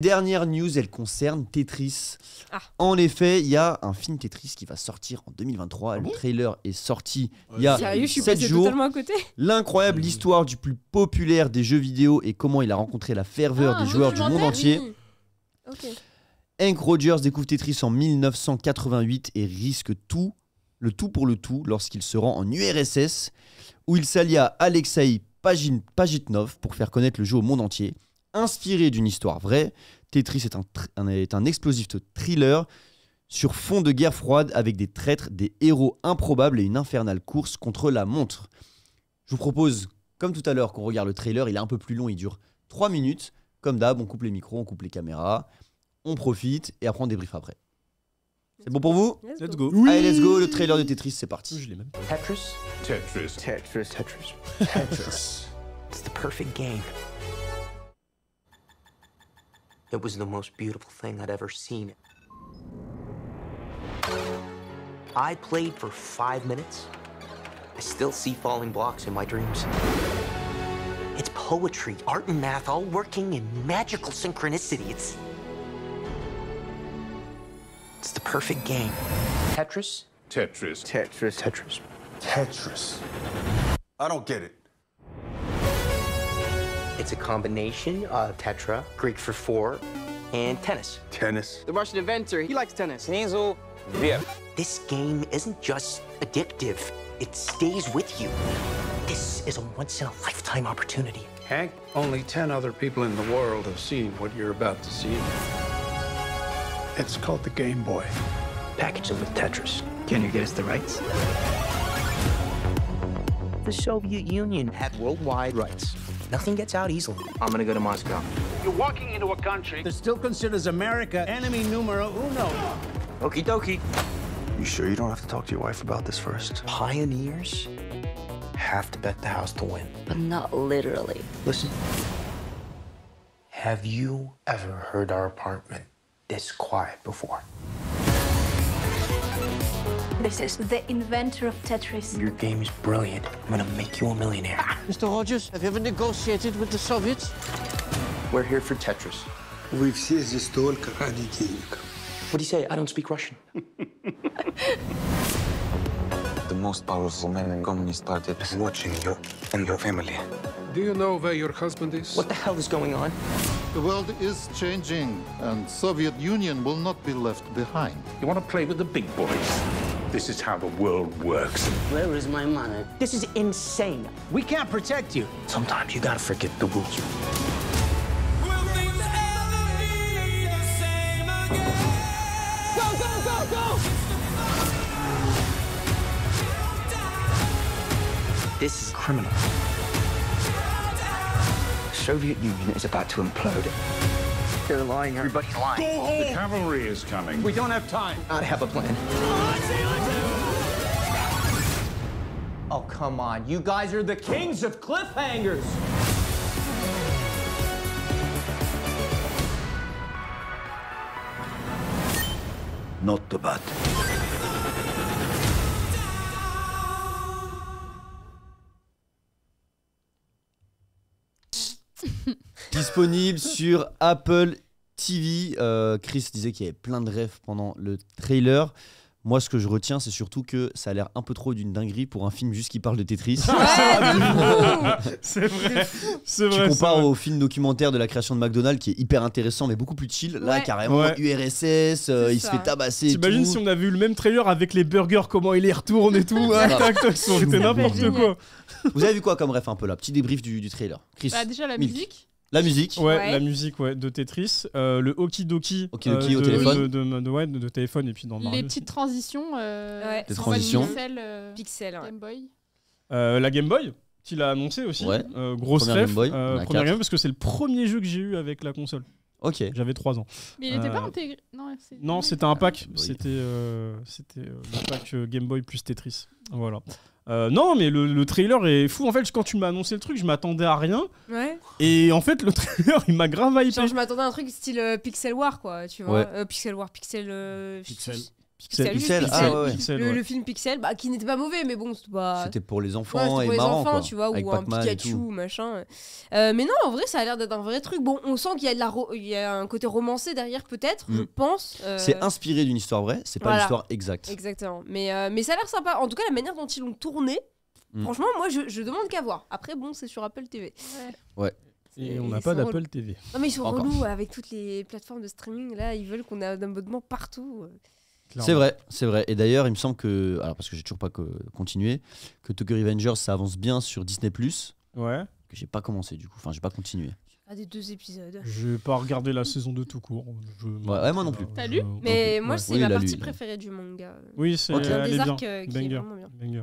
Dernière news, elle concerne Tetris. Ah. En effet, il y a un film Tetris qui va sortir en 2023. Le trailer est sorti il y a Sérieux, je suis 7 passée jours. totalement à côté. L'incroyable histoire du plus populaire des jeux vidéo et comment il a rencontré la ferveur des joueurs du monde entier. Ok. Hank Rogers découvre Tetris en 1988 et risque le tout pour le tout lorsqu'il se rend en URSS où il s'allie à Alexei Pajitnov pour faire connaître le jeu au monde entier. Inspiré d'une histoire vraie, Tetris est un explosif thriller sur fond de guerre froide avec des traîtres, des héros improbables et une infernale course contre la montre. Je vous propose, comme tout à l'heure, qu'on regarde le trailer. Il est un peu plus long, il dure 3 minutes. Comme d'hab, on coupe les micros, on coupe les caméras, on profite et après on débrief après. C'est bon pour vous? Let's go. Oui. Allez, let's go, le trailer de Tetris, c'est parti. Je l'ai même pas. Tetris? Tetris. Tetris. Tetris. Tetris. It's the perfect game. It was the most beautiful thing I'd ever seen. I played for 5 minutes. I still see falling blocks in my dreams. It's poetry, art and math all working in magical synchronicity. It's the perfect game. Tetris? Tetris. Tetris. Tetris. Tetris. I don't get it. It's a combination of tetra, Greek for 4, and tennis. Tennis. The Russian inventor, he likes tennis. Sneasel. Yeah. This game isn't just addictive, it stays with you. This is a once-in-a-lifetime opportunity. Hank, only 10 other people in the world have seen what you're about to see. It's called the Game Boy. Package it with Tetris. Can you get us the rights? The Soviet Union had worldwide rights. Nothing gets out easily. I'm gonna go to Moscow. You're walking into a country that still considers America enemy numero uno. Okie dokie. You sure you don't have to talk to your wife about this first? Pioneers have to bet the house to win. But not literally. Listen. Have you ever heard our apartment this quiet before? This is the inventor of Tetris. Your game is brilliant. I'm gonna make you a millionaire. Mr. Rogers, have you ever negotiated with the Soviets? We're here for Tetris. Вы все здесь только ради денег. What do you say? I don't speak Russian. The most powerful man in Communist Party is watching you and your family. Do you know where your husband is? What the hell is going on? The world is changing, and Soviet Union will not be left behind. You want to play with the big boys? This is how the world works. Where is my money? This is insane. We can't protect you. Sometimes you gotta forget the rules. This is criminal. The Soviet Union is about to implode. They're lying. Everybody's lying. Go home. The cavalry is coming. We don't have time. I have a plan. Oh, come on. You guys are the kings of cliffhangers. Not too bad. Disponible sur Apple TV. Chris disait qu'il y avait plein de rêves pendant le trailer. Moi, ce que je retiens, c'est surtout que ça a l'air un peu trop d'une dinguerie pour un film juste qui parle de Tetris. C'est vrai. Tu compares au film documentaire de la création de McDonald's qui est hyper intéressant mais beaucoup plus chill. Là, carrément, URSS, il se fait tabasser. T'imagines si on avait eu le même trailer avec les burgers, comment il les retourne et tout. Ça aurait été n'importe quoi. Vous avez vu quoi comme ref un peu là? Petit débrief du trailer. Chris. Bah, déjà la musique. La musique. Ouais, la musique de Tetris. Le Okidoki au téléphone. De téléphone et puis dans Mario. Les petites transitions. Des transitions. Pixel. Game Boy. La Game Boy, qu'il a annoncé aussi. Ouais. Grosse Première ref. Game Boy. Première Game Boy parce que c'est le premier jeu que j'ai eu avec la console. Ok. J'avais 3 ans. Mais il était pas intégré. Non, c'était un pack. C'était le pack Game Boy plus Tetris. Voilà. Non, mais le trailer est fou. En fait, quand tu m'as annoncé le truc, je m'attendais à rien. Ouais. Et en fait, le trailer, il m'a grave hypé. Genre, je m'attendais à un truc style Pixel War, quoi. Tu vois. Ouais. Pixel War, Pixel. Pixel. Ah ouais. Pixel, le film Pixel, qui n'était pas mauvais, mais bon, c'était pas. C'était pour les enfants Ouais, c'était et pour les marrant, enfants, quoi. tu vois, Avec ou un Pac-Man et Pikachu, tout. machin. Mais non, en vrai, ça a l'air d'être un vrai truc. Bon, on sent qu'il y a il y a un côté romancé derrière, peut-être, je pense. C'est inspiré d'une histoire vraie, c'est pas l'histoire exacte. Exactement. Mais ça a l'air sympa. En tout cas, la manière dont ils l'ont tourné, franchement, moi, je demande qu'à voir. Après, bon, c'est sur Apple TV. Ouais. Et on n'a pas d'Apple TV. Non, mais ils sont relous avec toutes les plateformes de streaming. Là, ils veulent qu'on ait un abonnement partout. C'est vrai. Et d'ailleurs, il me semble que, alors parce que j'ai toujours pas continué, que Tokyo Revengers ça avance bien sur Disney+. Ouais. Que j'ai pas commencé du coup, enfin j'ai pas continué. Des 2 épisodes. Je vais pas regarder la saison 2 tout court. Ouais, moi non plus. T'as lu? Mais moi, c'est Oui, ma il a partie lu. préférée du manga. Oui, c'est un des bien. arcs qui est vraiment bien. Banger.